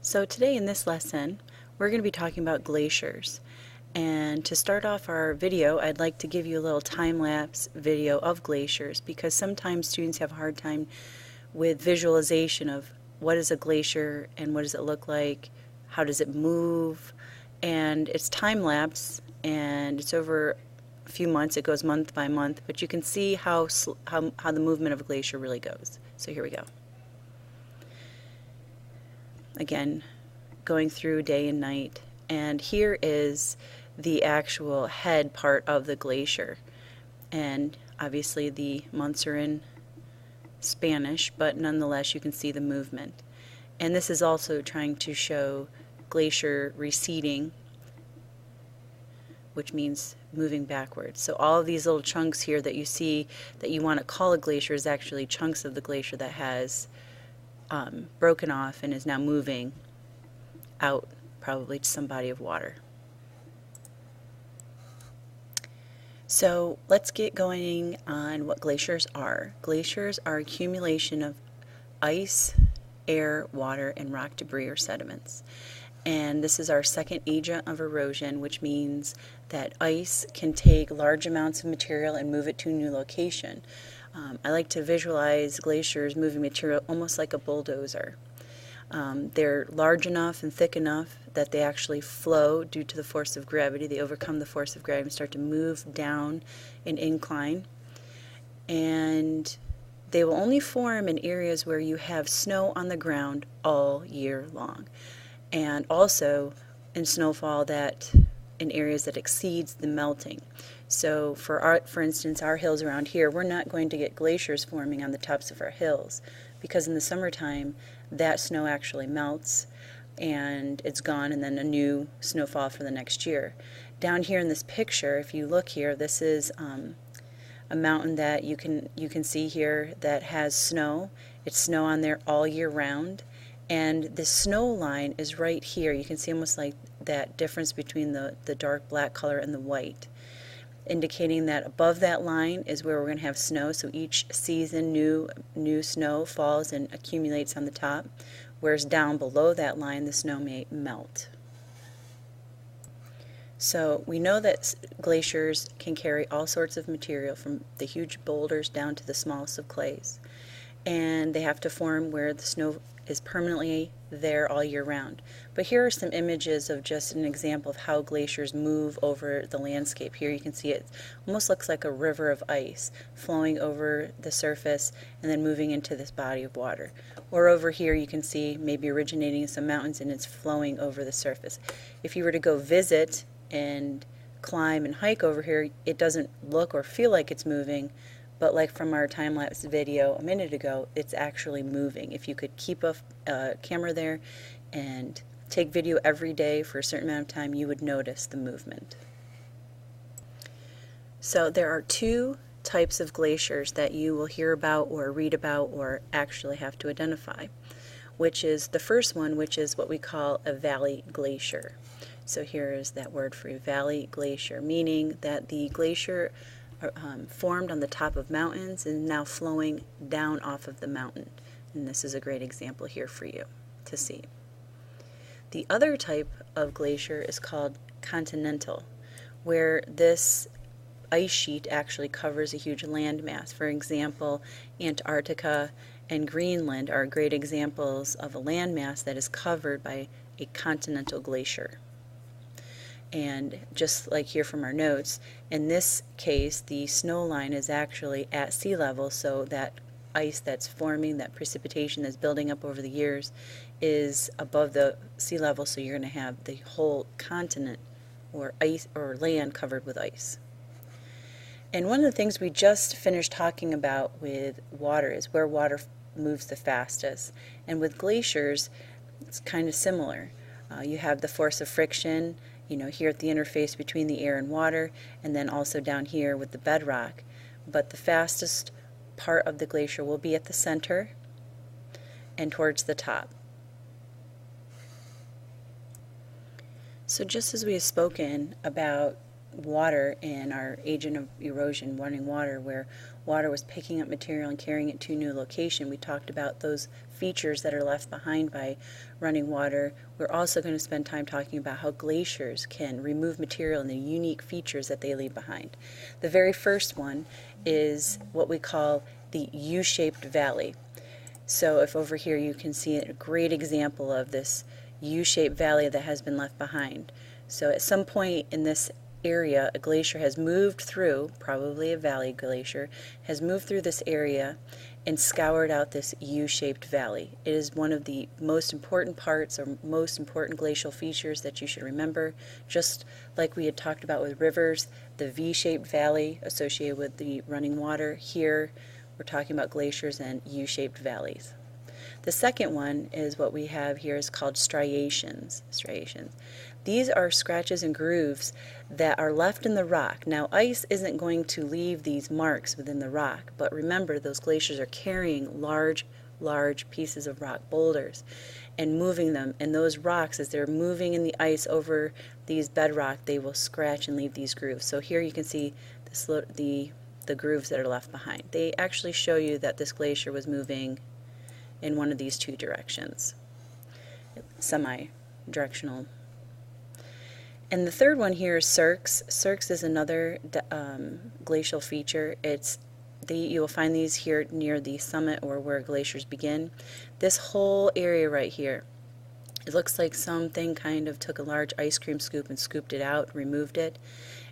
So today in this lesson, we're going to be talking about glaciers. And to start off our video, I'd like to give you a little time-lapse video of glaciers because sometimes students have a hard time with visualization of what is a glacier and what does it look like, how does it move, and it's time-lapse and it's over a few months, it goes month by month, but you can see how the movement of a glacier really goes. So here we go. Again, going through day and night, and here is the actual head part of the glacier, and obviously the months are in Spanish, but nonetheless you can see the movement. And this is also trying to show glacier receding, which means moving backwards. So all of these little chunks here that you see that you want to call a glacier is actually chunks of the glacier that has broken off and is now moving out, probably to some body of water. So let's get going on what glaciers are. Glaciers are accumulation of ice, air, water, and rock debris or sediments. And this is our second agent of erosion, which means that ice can take large amounts of material and move it to a new location. I like to visualize glaciers moving material almost like a bulldozer. They're large enough and thick enough that they actually flow due to the force of gravity. They overcome the force of gravity and start to move down an incline. And they will only form in areas where you have snow on the ground all year long. And also in snowfall that in areas that exceeds the melting. So for instance, our hills around here, we're not going to get glaciers forming on the tops of our hills because in the summertime that snow actually melts and it's gone, and then a new snowfall for the next year. Down here in this picture, if you look here, this is a mountain that you can see here that has snow. It's snow on there all year round. And the snow line is right here. You can see almost like that difference between the dark black color and the white, indicating that above that line is where we're going to have snow. So each season new snow falls and accumulates on the top, whereas down below that line the snow may melt. So we know that glaciers can carry all sorts of material from the huge boulders down to the smallest of clays. And they have to form where the snow is permanently there all year round. But here are some images of just an example of how glaciers move over the landscape. Here you can see it almost looks like a river of ice flowing over the surface and then moving into this body of water. Or over here you can see maybe originating in some mountains and it's flowing over the surface. If you were to go visit and climb and hike over here, it doesn't look or feel like it's moving, but like from our time-lapse video a minute ago, it's actually moving. If you could keep a camera there and take video every day for a certain amount of time, you would notice the movement. So there are two types of glaciers that you will hear about or read about or actually have to identify, which is the first one, which is what we call a valley glacier. So here is that word for you, valley glacier, meaning that the glacier formed on the top of mountains and now flowing down off of the mountain. And this is a great example here for you to see. The other type of glacier is called continental, where this ice sheet actually covers a huge landmass. For example, Antarctica and Greenland are great examples of a landmass that is covered by a continental glacier. And just like here from our notes, in this case the snow line is actually at sea level, so that ice that's forming, that precipitation that's building up over the years is above the sea level, so you're going to have the whole continent or ice or land covered with ice. And one of the things we just finished talking about with water is where water moves the fastest, and with glaciers it's kind of similar. You have the force of friction, here at the interface between the air and water, and then also down here with the bedrock. But the fastest part of the glacier will be at the center and towards the top. So just as we have spoken about water and our agent of erosion, running water, where water was picking up material and carrying it to a new location. We talked about those features that are left behind by running water. We're also going to spend time talking about how glaciers can remove material and the unique features that they leave behind. The very first one is what we call the U-shaped valley. So if over here you can see a great example of this U-shaped valley that has been left behind. So at some point in this area, a glacier has moved through, probably a valley glacier, has moved through this area and scoured out this U-shaped valley. It is one of the most important parts or most important glacial features that you should remember. Just like we had talked about with rivers, the V-shaped valley associated with the running water, here we're talking about glaciers and U-shaped valleys. The second one is what we have here is called striations. These are scratches and grooves that are left in the rock. Now, ice isn't going to leave these marks within the rock, but remember, those glaciers are carrying large pieces of rock, boulders, and moving them. And those rocks, as they're moving in the ice over these bedrock, they will scratch and leave these grooves. So here you can see this, the grooves that are left behind. They actually show you that this glacier was moving in one of these two directions, semi-directional. And the third one here is cirques. Cirques is another glacial feature. You will find these here near the summit or where glaciers begin. This whole area right here, it looks like something kind of took a large ice cream scoop and scooped it out, removed it,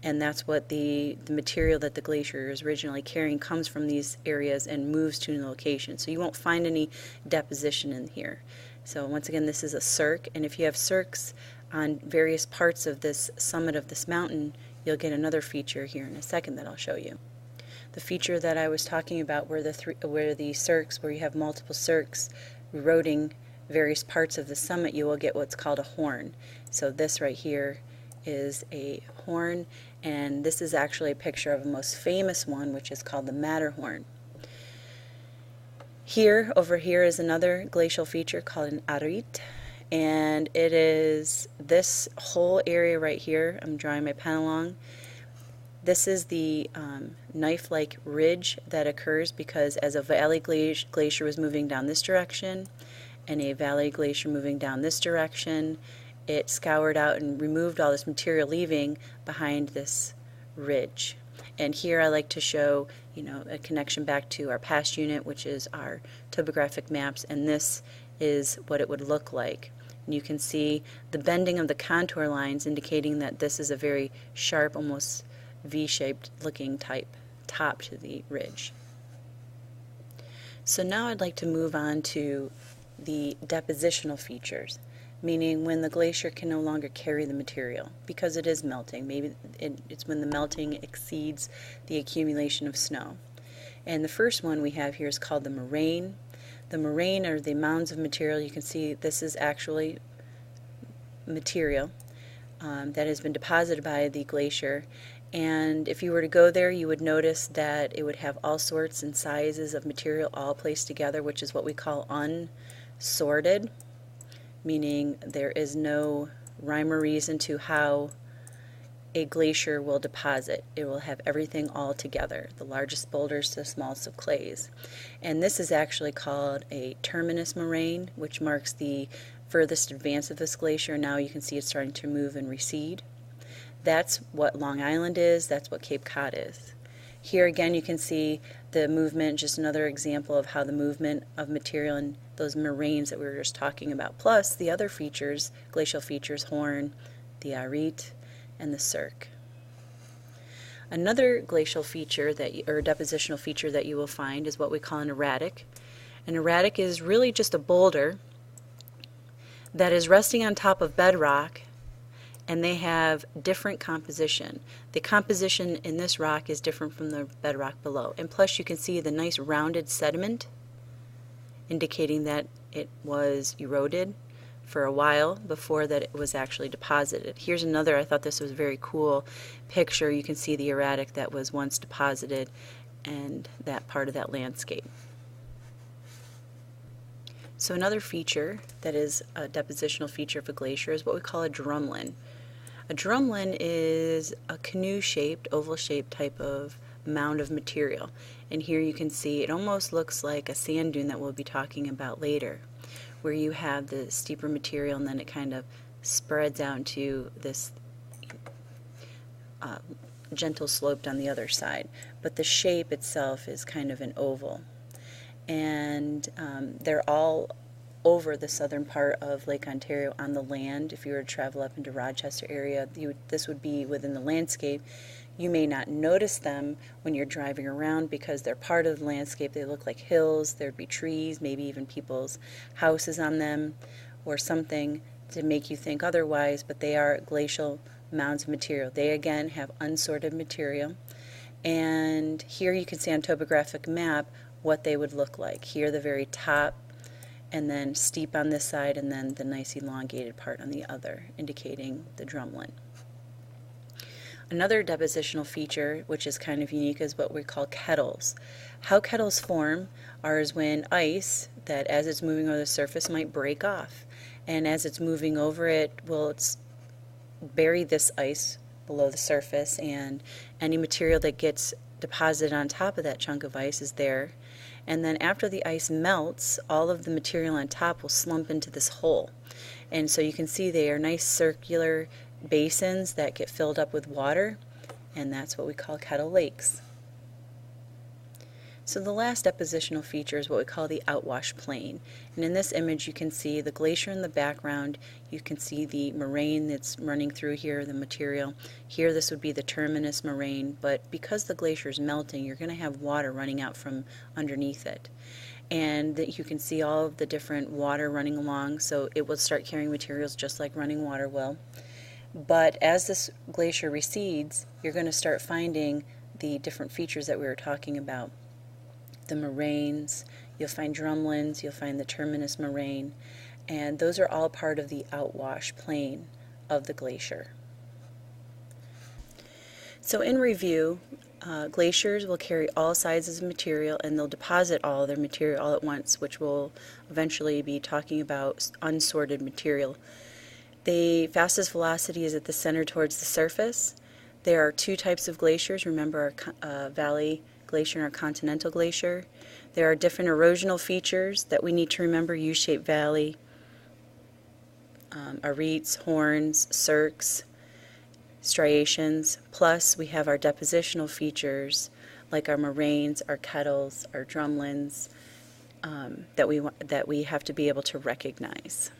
and that's what the material that the glacier is originally carrying comes from these areas and moves to a new location. So you won't find any deposition in here. So once again, this is a cirque, and if you have cirques on various parts of this summit of this mountain, you'll get another feature here in a second that I'll show you. The feature that I was talking about were the cirques, where you have multiple cirques eroding various parts of the summit, you will get what's called a horn. So this right here is a horn, and this is actually a picture of a most famous one, which is called the Matterhorn. Here, over here, is another glacial feature called an arete, and it is this whole area right here. I'm drawing my pen along. This is the knife-like ridge that occurs because as a valley glacier was moving down this direction and a valley glacier moving down this direction, it scoured out and removed all this material, leaving behind this ridge. And here I like to show, a connection back to our past unit, which is our topographic maps, and this is what it would look like. And you can see the bending of the contour lines indicating that this is a very sharp, almost V-shaped looking type top to the ridge. So now I'd like to move on to the depositional features, meaning when the glacier can no longer carry the material because it is melting. Maybe it's when the melting exceeds the accumulation of snow. And the first one we have here is called the moraine. The moraine are the mounds of material. You can see this is actually material that has been deposited by the glacier. And if you were to go there, you would notice that it would have all sorts and sizes of material all placed together, which is what we call unsorted, meaning there is no rhyme or reason to how a glacier will deposit. It will have everything all together, the largest boulders to the smallest of clays. And this is actually called a terminus moraine, which marks the furthest advance of this glacier. Now you can see it's starting to move and recede. That's what Long Island is, that's what Cape Cod is. Here again you can see the movement, just another example of how the movement of material in those moraines that we were just talking about, plus the other features, glacial features, horn, the arete, and the cirque. Another glacial feature or depositional feature that you will find is what we call an erratic. An erratic is really just a boulder that is resting on top of bedrock, and they have different composition. The composition in this rock is different from the bedrock below. And plus you can see the nice rounded sediment indicating that it was eroded for a while before that it was actually deposited. Here's another, I thought this was a very cool picture. You can see the erratic that was once deposited and that part of that landscape. So another feature that is a depositional feature of a glacier is what we call a drumlin. A A drumlin is a canoe-shaped, oval-shaped type of mound of material. And here you can see it almost looks like a sand dune that we'll be talking about later, where you have the steeper material and then it kind of spreads out to this gentle slope on the other side. But the shape itself is kind of an oval. And they're all over the southern part of Lake Ontario on the land. If you were to travel up into Rochester area, this would be within the landscape. You may not notice them when you're driving around because they're part of the landscape. They look like hills, there'd be trees, maybe even people's houses on them or something to make you think otherwise, but they are glacial mounds of material. They again have unsorted material, and here you can see on topographic map what they would look like. Here the very top, and then steep on this side, and then the nice elongated part on the other, indicating the drumlin. Another depositional feature, which is kind of unique, is what we call kettles. How kettles form is when ice, that as it's moving over the surface, might break off. And as it's moving over it, it's bury this ice below the surface, and any material that gets deposited on top of that chunk of ice is there. And then after the ice melts, all of the material on top will slump into this hole. And so you can see they are nice circular basins that get filled up with water, and that's what we call kettle lakes. So the last depositional feature is what we call the outwash plain. And in this image you can see the glacier in the background, you can see the moraine that's running through here, the material. Here this would be the terminus moraine, but because the glacier is melting, you're going to have water running out from underneath it. And you can see all of the different water running along, so it will start carrying materials just like running water will. But as this glacier recedes, you're going to start finding the different features that we were talking about. The moraines, you'll find drumlins, you'll find the terminus moraine, and those are all part of the outwash plain of the glacier. So in review, glaciers will carry all sizes of material, and they'll deposit all their material all at once, which we'll eventually be talking about unsorted material. The fastest velocity is at the center towards the surface. There are two types of glaciers. Remember our valley glacier and our continental glacier. There are different erosional features that we need to remember: U-shaped valley, arites, horns, cirques, striations. Plus we have our depositional features like our moraines, our kettles, our drumlins, that we have to be able to recognize.